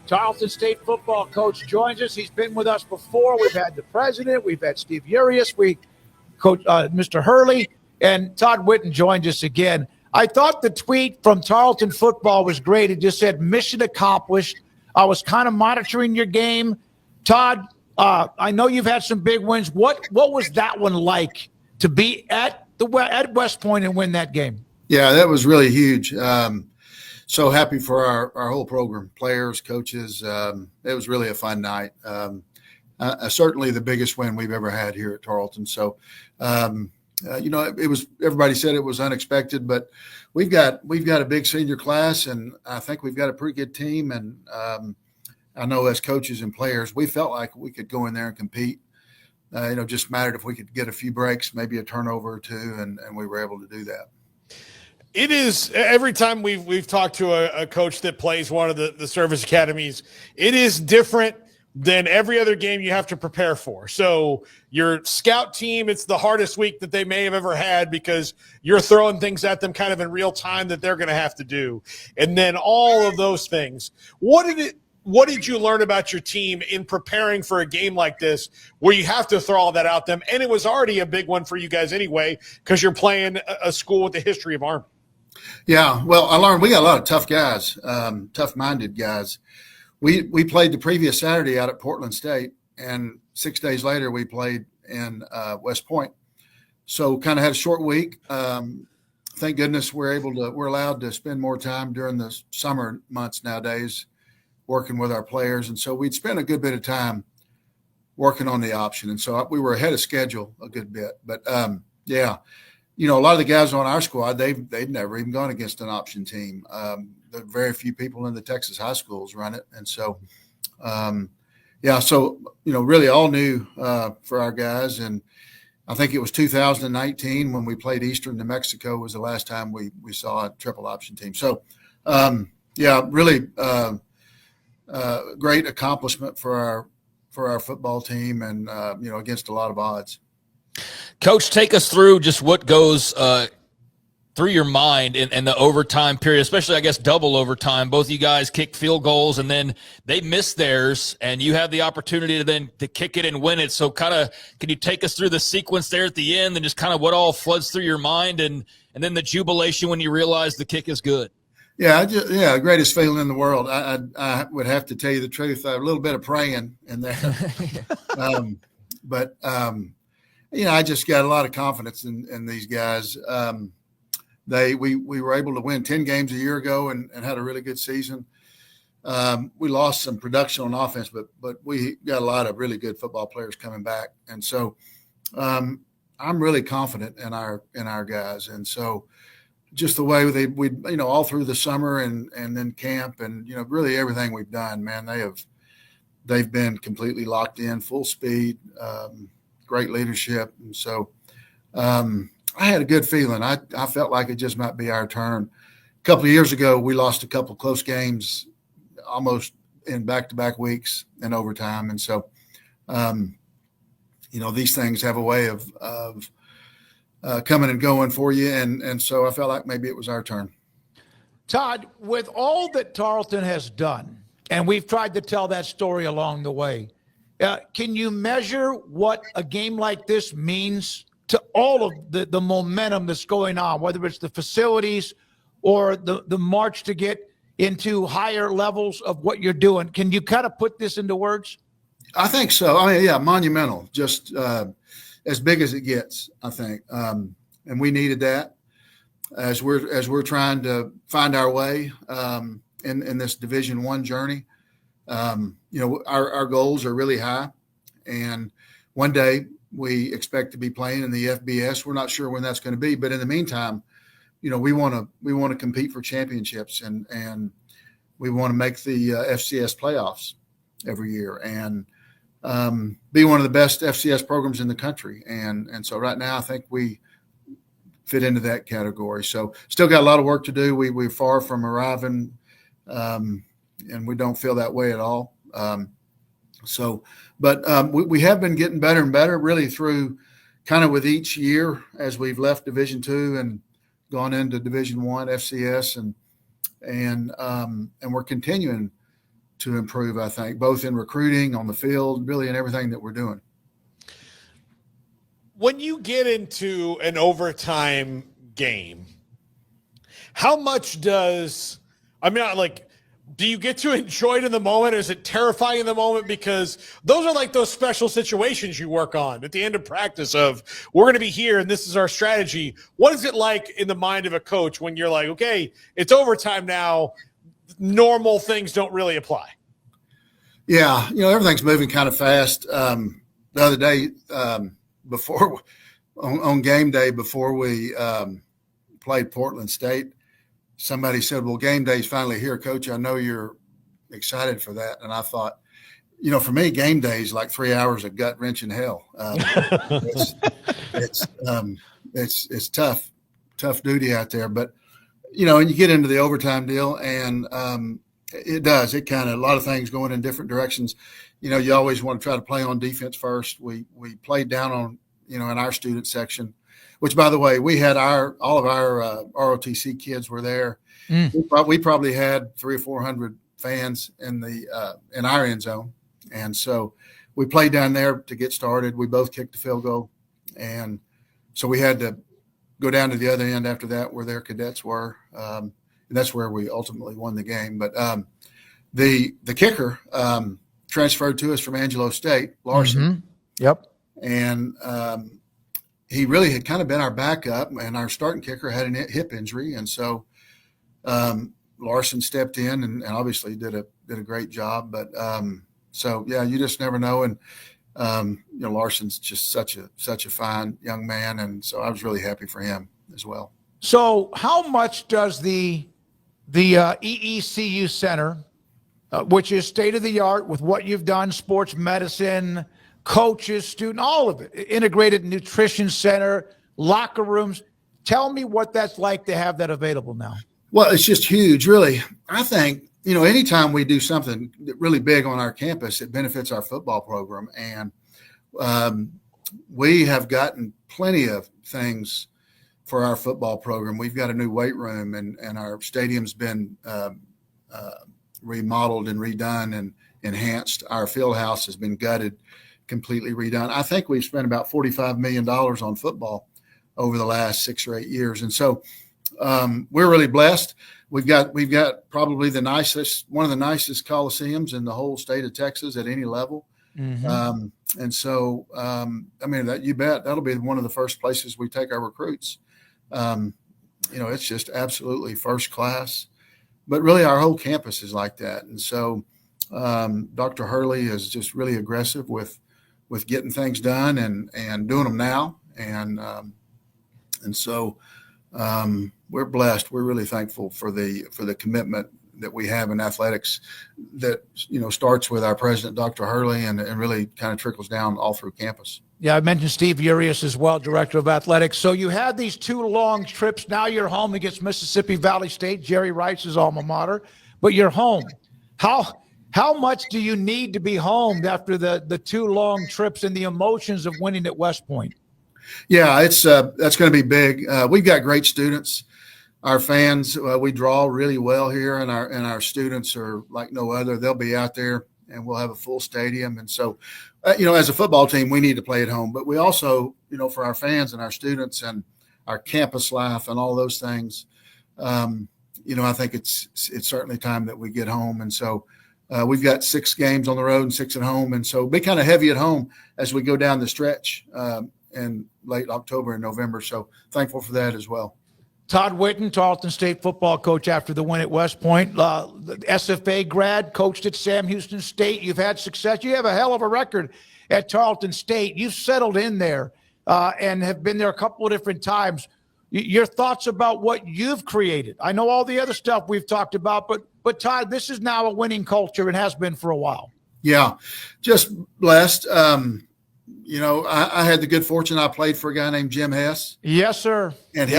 Tarleton State football coach joins us. He's been with us before. We've had the president. We've had Steve Urias. We coach Mr. Hurley. And Todd Witten joins us again. I thought the tweet from Tarleton football was great. It just said, mission accomplished. I was kind of monitoring your game. Todd, I know you've had some big wins. What was that one like to be at West Point and win that game? Yeah, that was really huge. So happy for our whole program, players, coaches. It was really a fun night. Certainly the biggest win we've ever had here at Tarleton. So, it was, everybody said it was unexpected, but we've got a big senior class, and I think we've got a pretty good team. And I know as coaches and players, we felt like we could go in there and compete. Just mattered if we could get a few breaks, maybe a turnover or two, and we were able to do that. It is, every time we've talked to a coach that plays one of the service academies, it is different than every other game you have to prepare for. So your scout team, it's the hardest week that they may have ever had because you're throwing things at them kind of in real time that they're going to have to do. And then all of those things. What did you learn about your team in preparing for a game like this where you have to throw all that out them? And it was already a big one for you guys anyway because you're playing a school with a history of Army. Yeah, well, I learned we got a lot of tough guys, tough-minded guys. We played the previous Saturday out at Portland State, and 6 days later we played in West Point. So kind of had a short week. Thank goodness we're allowed to spend more time during the summer months nowadays working with our players. And so we'd spent a good bit of time working on the option. And so we were ahead of schedule a good bit. But, yeah. A lot of the guys on our squad, they've never even gone against an option team. There are very few people in the Texas high schools run it. And so, really all new for our guys. And I think it was 2019 when we played Eastern New Mexico was the last time we saw a triple option team. So, really great accomplishment for our football team and, against a lot of odds. Coach, take us through just what goes through your mind in the overtime period, especially, I guess, double overtime. Both of you guys kick field goals, and then they miss theirs, and you have the opportunity to kick it and win it. So can you take us through the sequence there at the end and just kind of what all floods through your mind and then the jubilation when you realize the kick is good? Yeah, greatest feeling in the world. I would have to tell you the truth. A little bit of praying in there. I just got a lot of confidence in these guys. We were able to win 10 games a year ago and had a really good season. We lost some production on offense, but we got a lot of really good football players coming back. And so I'm really confident in our guys. And so just the way we all through the summer and then camp and, really everything we've done, man, they've been completely locked in, full speed, great leadership. And so I had a good feeling. I felt like it just might be our turn. A couple of years ago, we lost a couple close games almost in back-to-back weeks in overtime. And so, these things have a way of coming and going for you. And so I felt like maybe it was our turn. Todd, with all that Tarleton has done, and we've tried to tell that story along the way, can you measure what a game like this means to all of the momentum that's going on, whether it's the facilities or the march to get into higher levels of what you're doing? Can you kind of put this into words? I think so. I mean, yeah, monumental, just as big as it gets, I think. And we needed that as we're trying to find our way in this Division I journey. Our goals are really high, and one day we expect to be playing in the FBS. We're not sure when that's going to be, but in the meantime, we want to compete for championships and we want to make the FCS playoffs every year and be one of the best FCS programs in the country. And so right now I think we fit into that category. So still got a lot of work to do. We're far from arriving, and we don't feel that way at all. But we have been getting better and better really through kind of with each year as we've left Division II and gone into Division I FCS and we're continuing to improve, I think, both in recruiting, on the field, really in everything that we're doing. When you get into an overtime game, how much do you get to enjoy it in the moment? Or is it terrifying in the moment? Because those are like those special situations you work on at the end of practice of, we're going to be here and this is our strategy. What is it like in the mind of a coach when you're like, okay, it's overtime now, normal things don't really apply? Yeah, everything's moving kind of fast. The other day, before on game day, before we played Portland State, somebody said, "Well, game day's finally here, Coach. I know you're excited for that." And I thought, for me, game day is like 3 hours of gut wrenching hell. It's tough duty out there. But and you get into the overtime deal, and it kind of, a lot of things going in different directions. You always want to try to play on defense first. We played down on, in our student section, which, by the way, we had all of our ROTC kids were there. We probably had 300 or 400 fans in our end zone. And so we played down there to get started. We both kicked the field goal. And so we had to go down to the other end after that where their cadets were. And that's where we ultimately won the game. But the kicker transferred to us from Angelo State, Larson. Mm-hmm. Yep. And he really had kind of been our backup, and our starting kicker had a hip injury. And so Larson stepped in and obviously did a great job. But so, yeah, you just never know. And, Larson's just such a fine young man. And so I was really happy for him as well. So how much does the EECU Center, which is state-of-the-art with what you've done, sports medicine, coaches, student, all of it, integrated nutrition center, locker rooms. Tell me what that's like to have that available now. Well, it's just huge, really. I think, anytime we do something really big on our campus, it benefits our football program. And we have gotten plenty of things for our football program. We've got a new weight room, and our stadium's been remodeled and redone and enhanced. Our field house has been gutted, completely redone. I think we've spent about $45 million on football over the last 6 or 8 years. And so we're really blessed. We've got probably one of the nicest coliseums in the whole state of Texas at any level. Mm-hmm. And so, you bet that'll be one of the first places we take our recruits. It's just absolutely first class, but really our whole campus is like that. And so Dr. Hurley is just really aggressive with getting things done and doing them now. And so we're blessed. We're really thankful for the commitment that we have in athletics that, starts with our president, Dr. Hurley, and really kind of trickles down all through campus. Yeah, I mentioned Steve Urias as well, director of athletics. So you had these 2 long trips. Now you're home against Mississippi Valley State, Jerry Rice's alma mater, but you're home. How much do you need to be home after the 2 long trips and the emotions of winning at West Point? Yeah, that's going to be big. We've got great students. Our fans, we draw really well here, and our students are like no other. They'll be out there, and we'll have a full stadium. And so, as a football team, we need to play at home. But we also, for our fans and our students and our campus life and all those things, I think it's certainly time that we get home. And so we've got 6 games on the road and 6 at home. And so be kind of heavy at home as we go down the stretch in late October and November. So thankful for that as well. Todd Witten, Tarleton State football coach after the win at West Point, SFA grad, coached at Sam Houston State. You've had success. You have a hell of a record at Tarleton State. You've settled in there and have been there a couple of different times. Your thoughts about what you've created? I know all the other stuff we've talked about, but Todd, this is now a winning culture and has been for a while. Yeah, just blessed. I had the good fortune. I played for a guy named Jim Hess. Yes, sir. And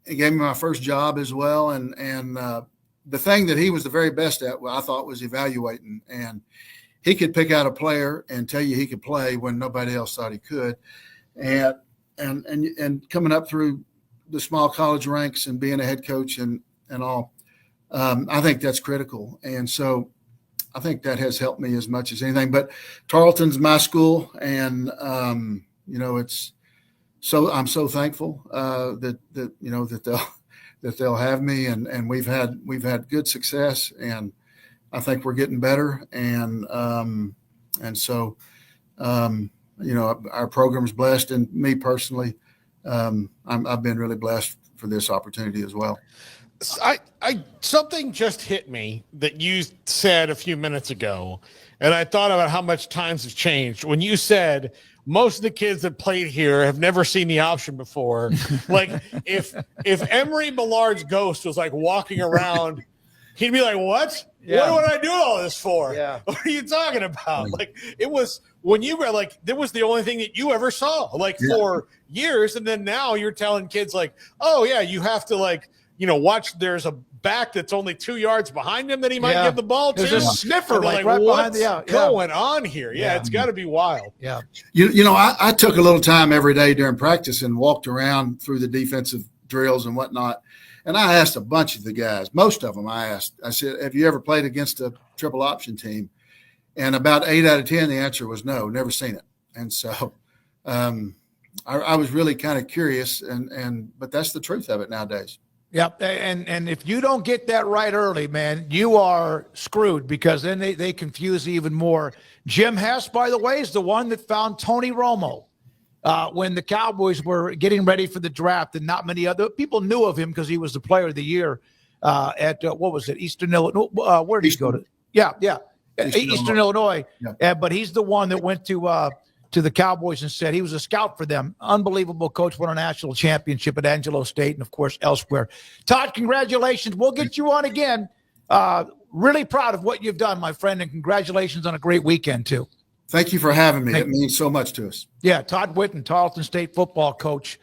he gave me my first job as well. And the thing that he was the very best at, I thought, was evaluating. And he could pick out a player and tell you he could play when nobody else thought he could. And coming up through the small college ranks and being a head coach and all, I think that's critical. And so I think that has helped me as much as anything. But Tarleton's my school, and it's so I'm so thankful that they'll have me, and we've had good success, and I think we're getting better, and so our program's blessed, and me personally, I've been really blessed for this opportunity as well. Something just hit me that you said a few minutes ago, and I thought about how much times have changed. When you said most of the kids that played here have never seen the option before, like if Emery Millard's ghost was like walking around, he'd be like, "What? Yeah. What would I do all this for? Yeah. What are you talking about?" Like it was when you were like, that was the only thing that you ever saw, like for years, and then now you're telling kids like, "Oh yeah, you have to like." Watch, there's a back that's only 2 yards behind him that he might give the ball to. There's a sniffer like right what's behind going on here? Yeah, it's got to be wild. Yeah. I took a little time every day during practice and walked around through the defensive drills and whatnot. And I asked a bunch of the guys, most of them I said, have you ever played against a triple option team? And about 8 out of 10, the answer was no, never seen it. And so I was really kind of curious, but that's the truth of it nowadays. Yep, and if you don't get that right early, man, you are screwed, because then they confuse even more. Jim Hess, by the way, is the one that found Tony Romo when the Cowboys were getting ready for the draft, and not many other people knew of him because he was the Player of the Year at what was it, Eastern Illinois? Where did he go to? Yeah, Eastern Illinois. Yeah. But he's the one that went to the Cowboys and said he was a scout for them. Unbelievable coach, won a national championship at Angelo State and, of course, elsewhere. Todd, congratulations. We'll get you on again. Really proud of what you've done, my friend, and congratulations on a great weekend, too. Thank you for having me. It means so much to us. Yeah, Todd Witten, Tarleton State football coach.